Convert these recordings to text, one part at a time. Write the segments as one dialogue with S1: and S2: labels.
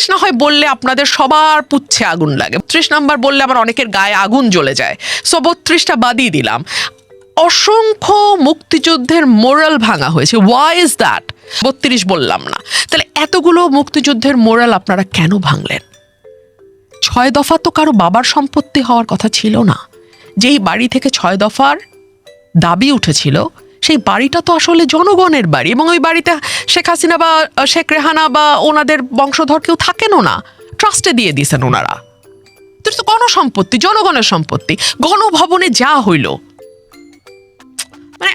S1: 32 না হয় বললে আপনাদের সবার পুচ্ছে আগুন লাগে, 32 নাম্বার বললে আবার অনেকের গায়ে আগুন জ্বলে যায়, সো 32টা বাদই দিলাম। অসংখ্য মুক্তিযুদ্ধের মোরাল ভাঙা হয়েছে, ওয়াই ইজ দ্যাট? 32 বললাম না, তাহলে এতগুলো মুক্তিযুদ্ধের মোরাল আপনারা কেন ভাঙলেন? 6 দফা তো কারো বাবার সম্পত্তি হওয়ার কথা ছিল না। যেই বাড়ি থেকে 6 দফার দাবি উঠেছিল সেই বাড়িটা তো আসলে জনগণের বাড়ি, এবং ওই বাড়িতে শেখ হাসিনা বা শেখ রেহানা বা ওনাদের বংশধর কেউ থাকেনও না, ট্রাস্টে দিয়ে দিয়েছেন ওনারা। তো গণসম্পত্তি, জনগণের সম্পত্তি। গণভবনে যা হইল মানে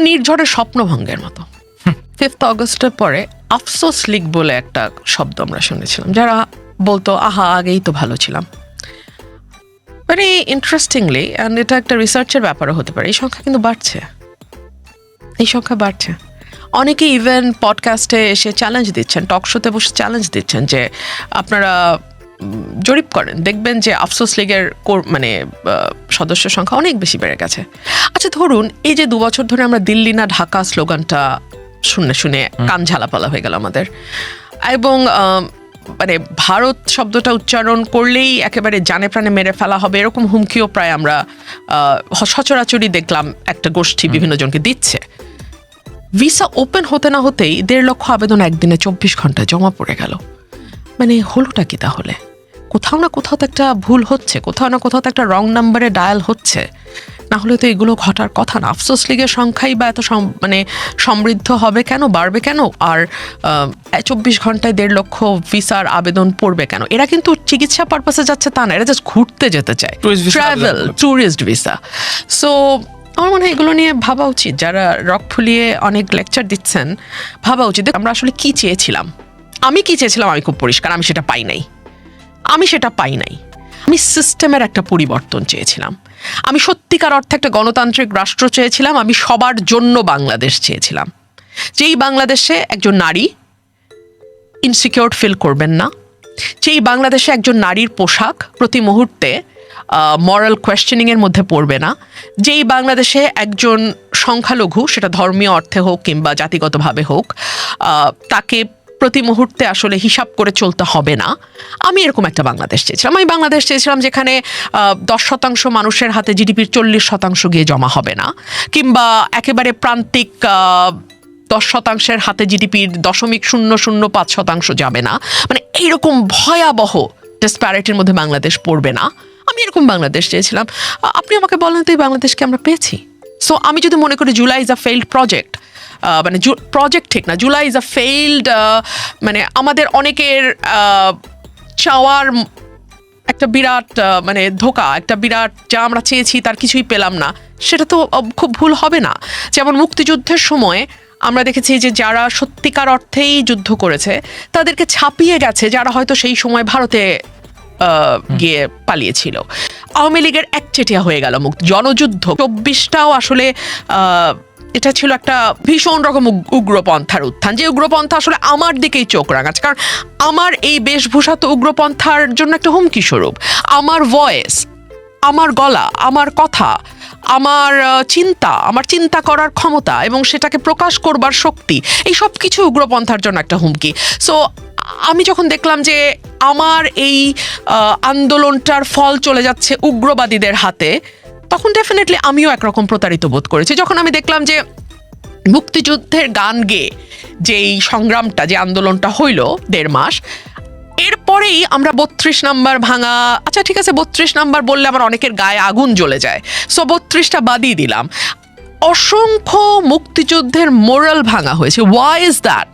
S1: নির্ঝরের স্বপ্নভঙ্গের মতো। 5 অগস্টের পরে আফসোস লীগ বলে একটা শব্দ আমরা শুনেছিলাম, যারা বলতো আহা আগেই তো ভালো ছিলাম। ভেরি ইন্টারেস্টিংলি, অ্যান্ড এটা একটা রিসার্চের ব্যাপারও হতে পারে, এই সংখ্যা কিন্তু বাড়ছে, এই সংখ্যা বাড়ছে। অনেকে ইভেন পডকাস্টে এসে চ্যালেঞ্জ দিচ্ছেন, টক শোতে বসে চ্যালেঞ্জ দিচ্ছেন যে আপনারা জরিপ করেন, দেখবেন যে আফসোস লীগের মানে সদস্য সংখ্যা অনেক বেশি বেড়ে গেছে। আচ্ছা ধরুন এই যে 2 বছর ধরে আমরা দিল্লি না ঢাকা স্লোগানটা শুনে শুনে কান ঝালাপালা হয়ে গেল আমাদের, এবং মানে ভারত শব্দটা উচ্চারণ করলেই একেবারে জানে প্রাণে মেরে ফেলা হবে এরকম হুমকিও প্রায় আমরা সচরাচরই দেখলাম একটা গোষ্ঠী বিভিন্ন জনকে দিচ্ছে। ভিসা ওপেন হতে না হতেই 1.5 লক্ষ আবেদন একদিনে 24 ঘন্টায় জমা পড়ে গেল। মানে হলোটা কি তাহলে? কোথাও না কোথাও তো একটা ভুল হচ্ছে, কোথাও না কোথাও তো একটা রং নাম্বারে ডায়াল হচ্ছে, না হলে তো এগুলো ঘটার কথা না। আফসোস লীগের সংখ্যাই বা এত মানে সমৃদ্ধ হবে কেন, বাড়বে কেন? আর 24 ঘন্টায় 1.5 লক্ষ ভিসার আবেদন পড়বে কেন? এরা কিন্তু চিকিৎসা পারপাসে যাচ্ছে তা না, এরা জাস্ট ঘুরতে যেতে চায়, ট্রাভেল, ট্যুরিস্ট ভিসা। সো আমার মনে হয় এগুলো নিয়ে ভাবা উচিত, যারা রক ফুলিয়ে অনেক লেকচার দিচ্ছেন ভাবা উচিত আমরা আসলে কি চেয়েছিলাম। আমি কি চেয়েছিলাম আমি খুব পরিষ্কার, আমি সেটা পাই নাই। আমি সিস্টেমের একটা পরিবর্তন চেয়েছিলাম, আমি সত্যিকার অর্থে একটা গণতান্ত্রিক রাষ্ট্র চেয়েছিলাম, আমি সবার জন্য বাংলাদেশ চেয়েছিলাম, যেই বাংলাদেশে একজন নারী ইনসিকিউর ফিল করবেন না, যেই বাংলাদেশে একজন নারীর পোশাক প্রতি মুহূর্তে মরাল কোয়েশ্চেনিংয়ের মধ্যে পড়বে না, যেই বাংলাদেশে একজন সংখ্যালঘু, সেটা ধর্মীয় অর্থে হোক কিংবা জাতিগতভাবে হোক, তাকে প্রতি মুহূর্তে আসলে হিসাব করে চলতে হবে না। আমি এরকম একটা বাংলাদেশ চেয়েছিলাম। আমি বাংলাদেশ চেয়েছিলাম যেখানে 10% মানুষের হাতে জিডিপির 40% গিয়ে জমা হবে না, কিংবা একেবারে প্রান্তিক 10% হাতে জিডিপির 0.005% যাবে না। মানে এইরকম ভয়াবহ ডিসপ্যারিটির মধ্যে বাংলাদেশ পড়বে না। আমি এরকম বাংলাদেশ চেয়েছিলাম। আপনি আমাকে বলেন তো এই বাংলাদেশকে আমরা পেয়েছি? সো আমি যদি মনে করি July is a failed project, মানে প্রজেক্ট ঠিক না, জুলাই ইজ আ ফেইল্ড, মানে আমাদের অনেকের চাওয়ার একটা বিরাট মানে ধোকা, একটা বিরাট যা আমরা চেয়েছি তার কিছুই পেলাম না, সেটা তো খুব ভুল হবে না? যেমন মুক্তিযুদ্ধের সময় আমরা দেখেছি যে যারা সত্যিকার অর্থেই যুদ্ধ করেছে তাদেরকে ছাপিয়ে গেছে যারা হয়তো সেই সময় ভারতে গিয়ে পালিয়েছিল। আওয়ামী লীগের একচেটিয়া হয়ে গেল জনযুদ্ধ। 24টাও আসলে এটা ছিল একটা ভীষণ রকম উগ্রপন্থার উত্থান, যে উগ্রপন্থা আসলে আমার দিকেই চোখ রাঙাচ্ছে, কারণ আমার এই বেশভূষা তো উগ্রপন্থার জন্য একটা হুমকি স্বরূপ। আমার ভয়েস, আমার গলা, আমার কথা, আমার চিন্তা করার ক্ষমতা এবং সেটাকে প্রকাশ করবার শক্তি, এই সব কিছু উগ্রপন্থার জন্য একটা হুমকি। সো আমি যখন দেখলাম যে আমার এই আন্দোলনটার ফল চলে যাচ্ছে উগ্রবাদীদের হাতে, তখন ডেফিনেটলি আমিও একরকম প্রতারিত বোধ করেছি। যখন আমি দেখলাম যে মুক্তিযুদ্ধের গান গেয়ে যেই সংগ্রামটা, যে আন্দোলনটা হইল 1.5 মাস, এরপরেই আমরা 32 নাম্বার ভাঙা, আচ্ছা ঠিক আছে 32 নাম্বার বললে আবার অনেকের গায়ে আগুন জ্বলে যায়, সো 32টা বাদই দিলাম। অসংখ্য মুক্তিযুদ্ধের মোরাল ভাঙা হয়েছে, ওয়াই ইজ দ্যাট?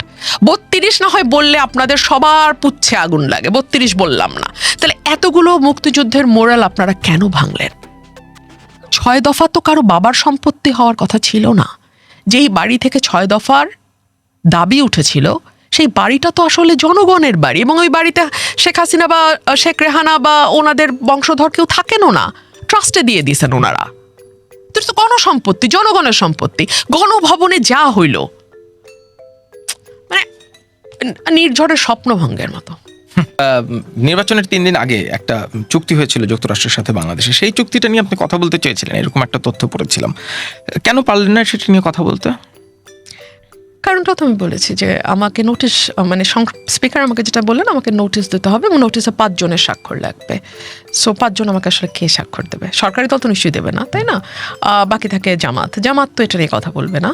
S1: 32 না হয় বললে আপনাদের সবার পুচ্ছে আগুন লাগে, 32 বললাম না, তাহলে এতগুলো মুক্তিযুদ্ধের মোরাল আপনারা কেন ভাঙলেন? 6 দফা তো কারো বাবার সম্পত্তি হওয়ার কথা ছিল না। যেই বাড়ি থেকে 6 দফার দাবি উঠেছিল সেই বাড়িটা তো আসলে জনগণের বাড়ি, এবং ওই বাড়িতে শেখ হাসিনা বা শেখ রেহানা বা ওনাদের বংশধর কেউ থাকেনও না, ট্রাস্টে দিয়ে দিয়েছেন ওনারা। তো গণসম্পত্তি, জনগণের সম্পত্তি। গণভবনে যা হইল মানে নির্ঝরের স্বপ্নভঙ্গের মতো।
S2: নির্বাচনের 3 দিন আগে একটা চুক্তি হয়েছিল যুক্তরাষ্ট্রের সাথে বাংলাদেশে, সেই চুক্তিটা নিয়ে আপনি কথা বলতে চেয়েছিলেন, এরকম একটা তথ্য পড়েছিলাম। কেন পারলেন না সেটা নিয়ে কথা বলতে?
S1: কারণটা তো আমি বলেছি যে আমাকে নোটিশ, মানে স্পিকার আমাকে যেটা বললেন আমাকে নোটিশ দিতে হবে এবং নোটিশে 5 জনের স্বাক্ষর লাগবে। সো 5 জন আমাকে আসলে কে স্বাক্ষর দেবে? সরকারি দল তো নিশ্চয়ই দেবে না, তাই না? বাকি থাকে জামাত তো এটা নিয়ে কথা বলবে না।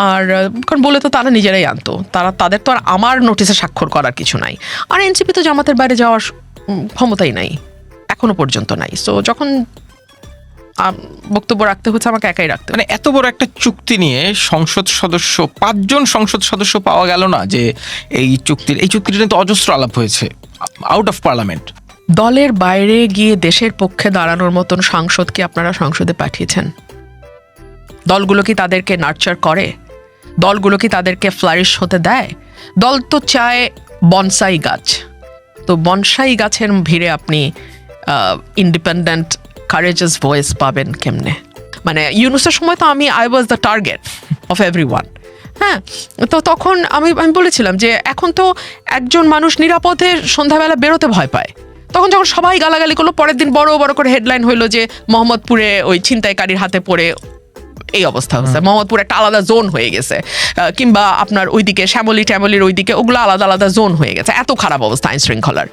S1: আর কারণ বলে তো তারা নিজেরাই আনতো, তাদের তো আর আমার নোটিশে স্বাক্ষর করার কিছু নাই। আর এনসিপি তো জামাতের বাইরে যাওয়ার ক্ষমতাই নাই, এখনো পর্যন্ত নাই। সো যখন বক্তব্য রাখতে হচ্ছে আমাকে একাই রাখতে,
S2: মানে এত বড় একটা চুক্তি নিয়ে সংসদ সদস্য 5 জন সংসদ সদস্য পাওয়া গেল না, যে এই চুক্তিটা তো অজস্র আলাপ হয়েছে আউট অফ পার্লামেন্ট।
S1: দলের বাইরে গিয়ে দেশের পক্ষে দাঁড়ানোর মতন সাংসদ কি আপনারা সংসদে পাঠিয়েছেন? দলগুলো কি তাদেরকে নার্চার করে? দলগুলো কি তাদেরকে ফ্লারিশ হতে দেয়? দল তো চায় বনসাই গাছ, তো বনসাই গাছের ভিড়ে আপনি ইন্ডিপেন্ডেন্ট কারেজাস ভয়েস পাবেন কেমনে? মানে ইউনুসের সময় তো I was the target of everyone. হ্যাঁ, তো তখন আমি বলেছিলাম যে এখন তো একজন মানুষ নিরাপদে সন্ধ্যাবেলা বেরোতে ভয় পায়। তখন যখন সবাই গালাগালি করলো, পরের দিন বড় বড় করে হেডলাইন হইলো যে মোহাম্মদপুরে ওই ছিনতাইকারীর হাতে পড়ে এই অবস্থা হচ্ছে, মোহাম্মদপুর একটা আলাদা জোন হয়ে গেছে, কিংবা আপনার ওইদিকে শ্যামলির ওইদিকে ওগুলো আলাদা আলাদা জোন হয়ে গেছে, এত খারাপ অবস্থা আইন শৃঙ্খলার।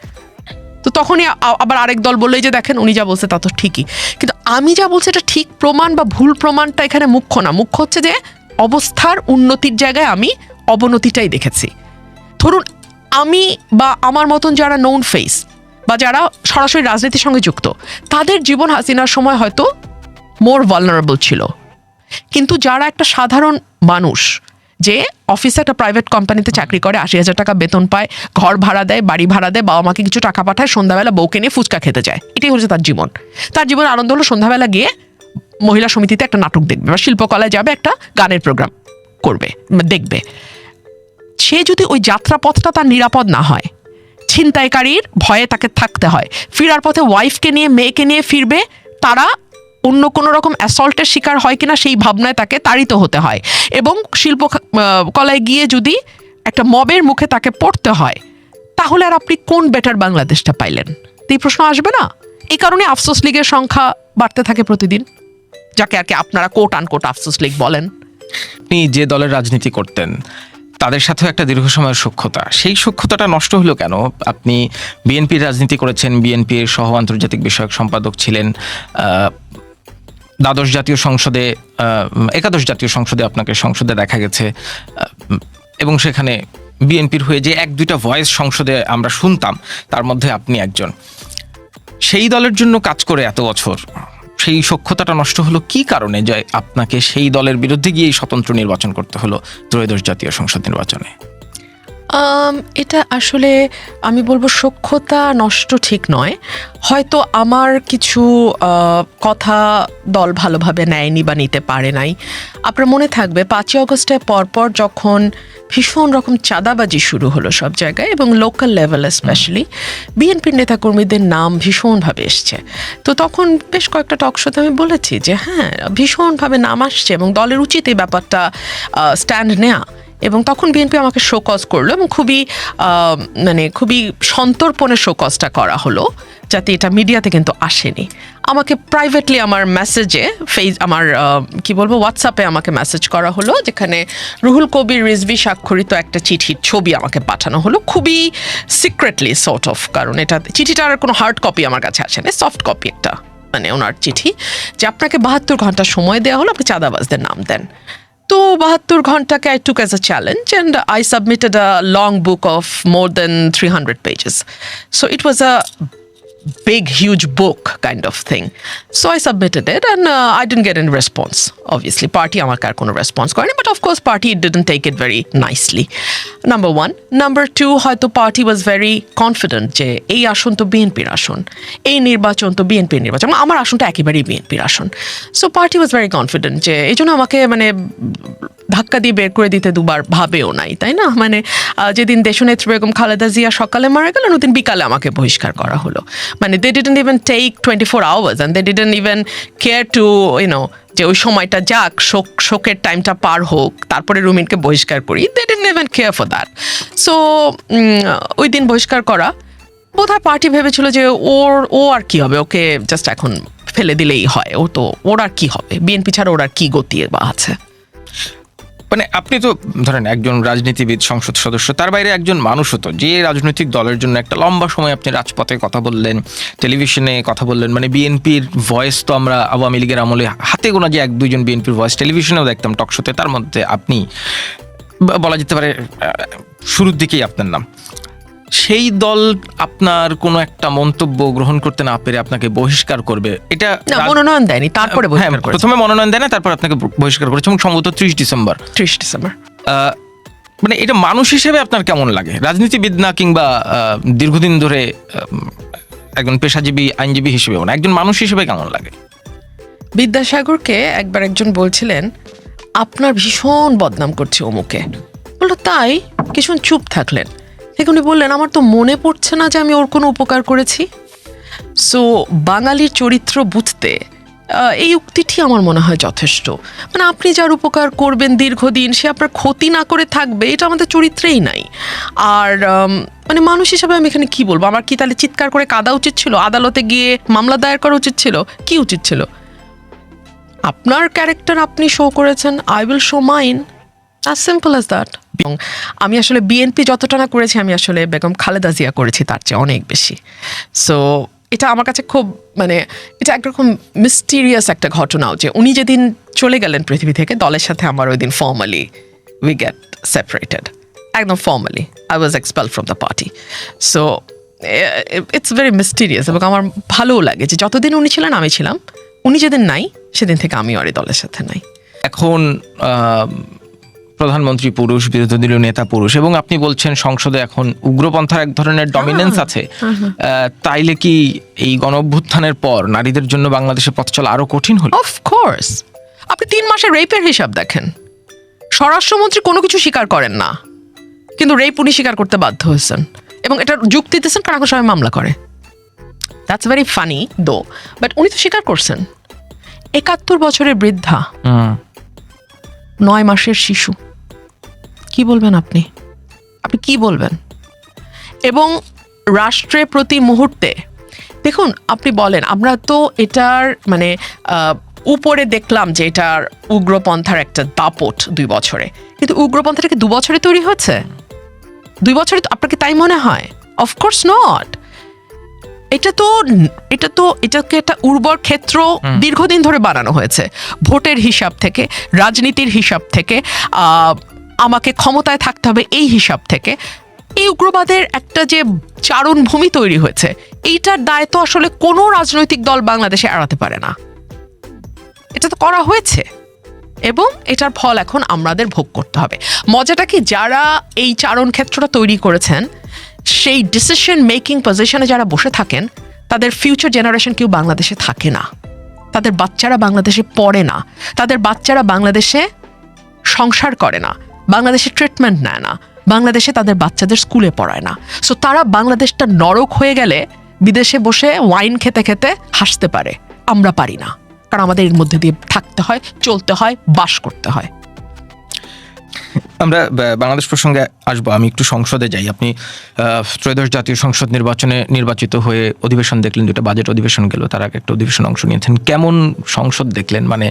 S1: তো তখনই আবার আরেক দল বললেই যে দেখেন উনি যা বলছে তা তো ঠিকই, কিন্তু আমি যা বলছি এটা ঠিক প্রমাণ বা ভুল প্রমাণটা এখানে মুখ্য না। মুখ্য হচ্ছে যে অবস্থার উন্নতির জায়গায় আমি অবনতিটাই দেখেছি। ধরুন আমি বা আমার মতন যারা নোন ফেস বা যারা সরাসরি রাজনীতির সঙ্গে যুক্ত, তাদের জীবন হাসিনার সময় হয়তো মোর ভালনারেবল ছিল, কিন্তু যারা একটা সাধারণ মানুষ যে অফিসে একটা প্রাইভেট কোম্পানিতে চাকরি করে, 80,000 টাকা বেতন পায়, ঘর ভাড়া দেয়, বাড়ি ভাড়া দেয়, বাবা মাকে কিছু টাকা পাঠায়, সন্ধ্যাবেলা বউকে নিয়ে ফুচকা খেতে যায়, এটাই হচ্ছে তার জীবন। তার জীবন আনন্দ হলো সন্ধ্যাবেলা গিয়ে মহিলা সমিতিতে একটা নাটক দেখবে বা শিল্পকলায় যাবে, একটা গানের প্রোগ্রাম করবে, দেখবে। সে যদি ওই যাত্রাপথটা তার নিরাপদ না হয়, ছিনতাইকারীর ভয়ে তাকে থাকতে হয়, ফেরার পথে ওয়াইফকে নিয়ে মেয়েকে নিয়ে ফিরবে, তারা অন্য কোনো রকম অ্যাসল্টের শিকার হয় কিনা সেই ভাবনায় তাকে তাড়িত হতে হয়, এবং শিল্পকলায় গিয়ে যদি একটা মবের মুখে তাকে পড়তে হয়, তাহলে আর আপনি কোন বেটার বাংলাদেশটা পাইলেন? এই প্রশ্ন আসবে না? এই কারণে আফসোস লীগের সংখ্যা বাড়তে থাকে প্রতিদিন, যাকে আর কি আপনারা কোট আনকোট আফসোস লীগ বলেন।
S2: আপনি যে দলের রাজনীতি করতেন তাদের সাথেও একটা দীর্ঘ সময়ের সখ্যতা, সেই সখ্যতাটা নষ্ট হলো কেন? আপনি বিএনপির রাজনীতি করেছেন, বিএনপির সহ আন্তর্জাতিক বিষয়ক সম্পাদক ছিলেন, একাদশ জাতীয় সংসদে আপনাকে সংসদে দেখা গেছে, এবং সেখানে বিএনপির হয়ে যে 1-2টা ভয়েস সংসদে আমরা শুনতাম, তার মধ্যে আপনি একজন। সেই দলের জন্য কাজ করে এত বছর সেই সখ্যতাটা নষ্ট হলো কি কারণে, যে আপনাকে সেই দলের বিরুদ্ধে গিয়ে স্বতন্ত্র নির্বাচন করতে হলো ত্রয়োদশ জাতীয় সংসদ নির্বাচনে?
S1: এটা আসলে আমি বলবো সখ্যতা নষ্ট ঠিক নয়, হয়তো আমার কিছু কথা দল ভালোভাবে নেয়নি বা নিতে পারে নাই। আপনার মনে থাকবে 5ই অগস্টের পরপর যখন ভীষণ রকম চাঁদাবাজি শুরু হলো সব জায়গায়, এবং লোকাল লেভেলে স্পেশালি বিএনপির নেতাকর্মীদের নাম ভীষণভাবে এসছে। তো তখন বেশ কয়েকটা টক শোতে আমি বলেছি যে হ্যাঁ, ভীষণভাবে নাম আসছে এবং দলের উচিত এই ব্যাপারটা স্ট্যান্ড নেওয়া। এবং তখন বিএনপি আমাকে শোকজ করলো, এবং খুবই সন্তর্পণে শোকজটা করা হলো, যাতে এটা মিডিয়াতে কিন্তু আসেনি। আমাকে প্রাইভেটলি আমার মেসেজে হোয়াটসঅ্যাপে আমাকে মেসেজ করা হলো, যেখানে রুহুল কবির রিজভী স্বাক্ষরিত একটা চিঠির ছবি আমাকে পাঠানো হলো, খুবই সিক্রেটলি সর্ট অফ। কারণ এটা চিঠিটার কোনো হার্ড কপি আমার কাছে আসেনি, সফট কপি একটা, মানে ওনার চিঠি, যে আপনাকে 72 ঘন্টা সময় দেওয়া হলো, আপনি চাঁদাবাজদের নাম দেন। তো 72 ঘন্টাকে I took as a challenge and I submitted a long book of more than 300 pages. So it was a big, huge book kind of thing. So I submitted it and I didn't get any response. Obviously, party আমাকে আর কোনো response করেনি, but of course party didn't take it very nicely. Number one. Number two, হয়তো party was very confident যে এই আসন তো বিএনপির আসন, এই নির্বাচন তো বিএনপির নির্বাচন, আমার আসনটা একেবারেই বিএনপির আসন। So party was very confident যে এই জন্য আমাকে ধাক্কা দিয়ে বের করে দিতে দুবার ভাবেও নাই, তাই না? যেদিন দেশনেত্রী বেগম খালেদা জিয়া সকালে মারা গেলেন, ওদিন বিকালে আমাকে বহিষ্কার করা হলো। they didn't even take 24 hours and they didn't even care to, যে ওই সময়টা যাক, শোকের টাইমটা পার হোক, তারপরে রুমিনকে বহিষ্কার করি। They didn't even care for that. So ওই দিন বহিষ্কার করা, বোধহয় পার্টি ভেবেছিল যে ও আর কি হবে, ওকে জাস্ট এখন ফেলে দিলেই হয়, ওর আর কি হবে, বিএনপি ছাড়া ওর আর কি গতি বা আছে।
S2: মানে আপনি তো ধরেন একজন রাজনীতিবিদ, সংসদ সদস্য, তার বাইরে একজন মানুষ হতো যে রাজনৈতিক দলের জন্য একটা লম্বা সময় আপনি রাজপথে কথা বললেন, টেলিভিশনে কথা বললেন। মানে বিএনপির ভয়েস তো আমরা আওয়ামী লীগের আমলে হাতে গোনা যে 1-2 জন বিএনপির ভয়েস টেলিভিশনেও দেখতাম, টকশোতে, তার মধ্যে আপনি বলা যেতে পারে শুরুর দিকেই আপনার নাম। সেই দল আপনার কোনো একটা মন্তব্য গ্রহণ করতে না পেরে আপনাকে বহিষ্কার করবে, এটা
S1: না, মনোনয়ন দেয়নি, তারপরে বহিষ্কার করেছে।
S2: প্রথমে মনোনয়ন দেয় না, তারপর আপনাকে বহিষ্কার করেছে, এবং সম্ভবত 30 ডিসেম্বর। মানে এটা মানুষ হিসেবে আপনার কেমন লাগে? রাজনীতিবিদ না, কিংবা দীর্ঘদিন ধরে একজন পেশাজীবী আইনজীবী হিসেবে, না, একজন মানুষ হিসেবে কেমন লাগে?
S1: বিদ্যাসাগরকে একবার একজন বলছিলেন, আপনার ভীষণ বদনাম করছে অমুকে। বললো তাই? কিছুক্ষণ চুপ থাকলেন, দেখে উনি বললেন, আমার তো মনে পড়ছে না যে আমি ওর কোনো উপকার করেছি। সো বাঙালির চরিত্র বুঝতে এই উক্তিটি আমার মনে হয় যথেষ্ট। মানে আপনি যার উপকার করবেন দীর্ঘদিন, সে আপনার ক্ষতি না করে থাকবে, এটা আমাদের চরিত্রেই নাই। আর মানে মানুষ হিসাবে আমি এখানে কি বলবো? আমার কি তাহলে চিৎকার করে কাঁদা উচিত ছিল? আদালতে গিয়ে মামলা দায়ের করা উচিত ছিল? কি উচিত ছিল? আপনার ক্যারেক্টার আপনি শো করেছেন, I will show mine, as simple as that. এবং আমি আসলে বিএনপি যতটা না করেছি, আমি আসলে বেগম খালেদা জিয়া করেছি তার চেয়ে অনেক বেশি। সো এটা আমার কাছে খুব, মানে এটা একরকম মিস্টিরিয়াস একটা ঘটনাও, যে উনি যেদিন চলে গেলেন পৃথিবী থেকে, দলের সাথে আমার ওই দিন ফর্মালি উই গেট সেপারেটেড, একদম formally I was expelled from the party. So it's very mysterious, এবং আমার ভালোও লাগে যে যতদিন উনি ছিলেন আমি ছিলাম, উনি যেদিন নাই সেদিন থেকে আমি আর এই দলের সাথে নাই।
S2: এখন প্রধানমন্ত্রী পুরুষ, বিরোধী দলীয় নেতা পুরুষ, এবং আপনি বলছেন সংসদে এখন উগ্রপন্থার এক ধরনের ডমিনেন্স আছে। তাইলে কি এই গণঅভ্যুত্থানের পর নারীদের জন্য বাংলাদেশে পথ চলা আরো কঠিন হলো?
S1: অফকোর্স। আপনি 3 মাসের রেপের হিসাব দেখেন, স্বরাষ্ট্রমন্ত্রী কোনো কিছু স্বীকার করেন না, কিন্তু রেপ উনি স্বীকার করতে বাধ্য হয়েছেন, এবং এটা যুক্তি দিতেছেন কারণ এখন সবাই মামলা করে। দ্যাটস ভেরি ফানি দো, বাট উনি তো স্বীকার করছেন। 71 বছরের বৃদ্ধা, 9 মাসের শিশু, কি বলবেন আপনি? আপনি কি বলবেন? এবং রাষ্ট্রের প্রতি মুহূর্তে দেখুন, আপনি বলেন, আমরা তো এটার মানে উপরে দেখলাম যে এটার উগ্রপন্থার একটা দাপট 2 বছরে, কিন্তু উগ্রপন্থাটা কি 2 বছরে তৈরি হচ্ছে? 2 বছরে আপনাকে তাই মনে হয়? Of course not. এটাকে একটা উর্বর ক্ষেত্র দীর্ঘদিন ধরে বানানো হয়েছে, ভোটের হিসাব থেকে, রাজনীতির হিসাব থেকে, আমাকে ক্ষমতায় থাকতে হবে এই হিসাব থেকে। এই উগ্রবাদের একটা যে চারণভূমি তৈরি হয়েছে, এইটার দায় তো আসলে কোনো রাজনৈতিক দল বাংলাদেশে এড়াতে পারে না। এটা তো করা হয়েছে, এবং এটার ফল এখন আমাদের ভোগ করতে হবে। মজাটা কি, যারা এই চারণ ক্ষেত্রটা তৈরি করেছেন, সেই ডিসিশন মেকিং পজিশনে যারা বসে থাকেন, তাদের ফিউচার জেনারেশন কেউ বাংলাদেশে থাকে না, তাদের বাচ্চারা বাংলাদেশে পড়ে না, তাদের বাচ্চারা বাংলাদেশে সংসার করে না, বাংলাদেশে ট্রিটমেন্ট নেয় না, বাংলাদেশে তাদের বাচ্চাদের স্কুলে পড়ায় না। সো তারা বাংলাদেশটা নরক হয়ে গেলে বিদেশে বসে ওয়াইন খেতে খেতে হাসতে পারে, আমরা পারি না, কারণ আমাদের এর মধ্যে দিয়ে থাকতে হয়, চলতে হয়, বাস করতে হয়।
S2: আমরা বাংলাদেশ প্রসঙ্গে আসবো, আমি একটু সংসদে যাই। আপনি ত্রয়োদশ জাতীয় সংসদ নির্বাচনে নির্বাচিত হয়ে অধিবেশন দেখলেন, 2টা বাজেট অধিবেশন গেল, তার আগে একটা অধিবেশন অংশ নিয়েছেন। কেমন সংসদ দেখলেন? মানে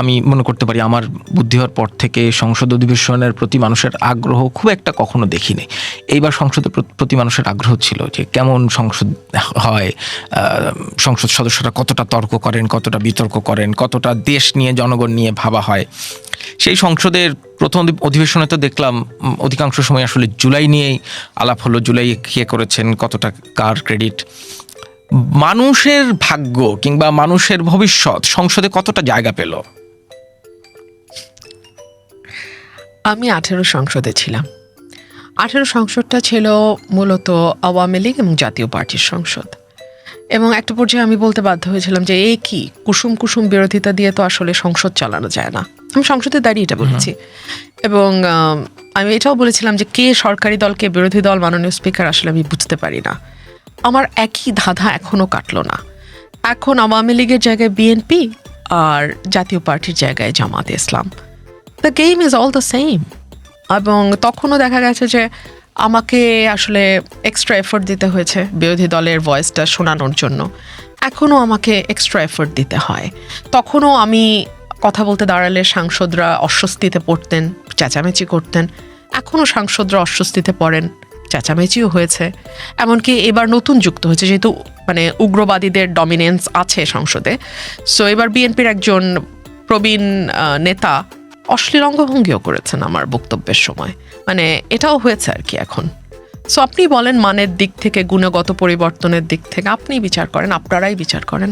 S2: আমি মনে করতে পারি আমার বুদ্ধি হওয়ার পর থেকে সংসদ অধিবেশনের প্রতি মানুষের আগ্রহ খুব একটা কখনো দেখিনি। এইবার সংসদের প্রতি মানুষের আগ্রহ ছিল যে কেমন সংসদ হয়, সংসদ সদস্যরা কতটা তর্ক করেন, কতটা বিতর্ক করেন, কতটা দেশ নিয়ে, জনগণ নিয়ে ভাবা হয়। সেই সংসদের প্রথম অধিবেশনে তো দেখলাম অধিকাংশ সময় আসলে জুলাই নিয়েই আলাপ হলো, জুলাই কে করেছেন, কতটা কার ক্রেডিট। মানুষের ভাগ্য কিংবা মানুষের ভবিষ্যৎ সংসদে কতটা জায়গা পেল?
S1: আমি 18 সংসদে ছিলাম। 18 সংসদটা ছিল মূলত আওয়ামী লীগ এবং জাতীয় পার্টির সংসদ, এবং একটা পর্যায়ে আমি বলতে বাধ্য হয়েছিলাম যে এই কি কুসুম কুসুম বিরোধিতা দিয়ে তো আসলে সংসদ চালানো যায় না। আমি সংসদে দাঁড়িয়ে এটা বলেছি, এবং আমি এটাও বলেছিলাম যে কে সরকারি দল কে বিরোধী দল, মাননীয় স্পিকার, আসলে আমি বুঝতে পারি না। আমার একই ধাঁধা এখনও কাটলো না। এখন আওয়ামী লীগের জায়গায় বিএনপি আর জাতীয় পার্টির জায়গায় Jamaat-e Islam. The game is all the same. এবং তখনও দেখা গেছে যে আমাকে আসলে এক্সট্রা এফোর্ট দিতে হয়েছে বিরোধী দলের ভয়েসটা শোনানোর জন্য। এখনও আমাকে এক্সট্রা এফোর্ট দিতে হয়। তখনও আমি কথা বলতে দাঁড়ালে সাংসদরা অস্বস্তিতে পড়তেন, চেঁচামেচি করতেন। এখনও সাংসদরা অস্বস্তিতে পড়েন, চেঁচামেচিও হয়েছে। এমনকি এবার নতুন যুক্ত হয়েছে, যেহেতু মানে উগ্রবাদীদের ডমিনেন্স আছে সংসদে, সো এবার বিএনপির একজন প্রবীণ নেতা অশ্লীল অঙ্গভঙ্গিও করেছেন আমার বক্তব্যের সময়। মানে এটাও হয়েছে আর কি এখন। সো আপনি বলেন, মানের দিক থেকে, গুণগত পরিবর্তনের দিক থেকে আপনি বিচার করেন, আপনারাই বিচার করেন।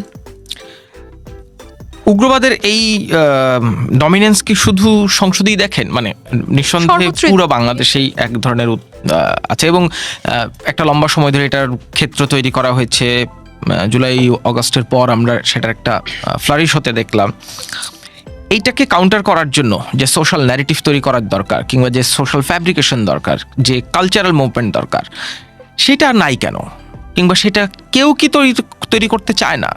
S2: উগ্রবাদের এই ডমিনেন্স কি শুধু সংসদেই দেখেন? মানে নিঃসন্দেহে
S1: সর্বত্রই।
S2: পুরো বাংলাদেশেই এক ধরনের আছে, এবং একটা লম্বা সময় ধরে এটার ক্ষেত্র তৈরি করা হয়েছে। জুলাই অগস্টের পর আমরা সেটার একটা ফ্লারিশ হতে দেখলাম। এইটাকে কাউন্টার করার জন্য যে সোশ্যাল ন্যারেটিভ তৈরি করার দরকার, কিংবা যে সোশ্যাল ফ্যাব্রিকেশন দরকার, যে কালচারাল মুভমেন্ট দরকার, সেটা নাই কেন? কিংবা সেটা কেউ কি তৈরি করতে চায় না?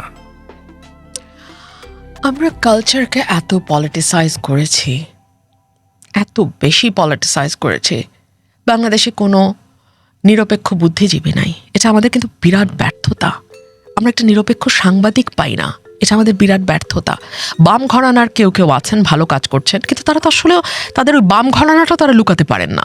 S1: আমরা কালচারকে এত পলিটিসাইজ করেছি, এত বেশি পলিটিসাইজ করেছি, বাংলাদেশে কোনো নিরপেক্ষ বুদ্ধিজীবী নাই। এটা আমাদের কিন্তু বিরাট ব্যর্থতা। আমরা একটা নিরপেক্ষ সাংবাদিক পাই না, এটা আমাদের বিরাট ব্যর্থতা। বাম ঘরানার কেউ কেউ আছেন, ভালো কাজ করছেন, কিন্তু তারা তো আসলে তাদের ওই বাম ঘরানাটা তারা লুকাতে পারেন না।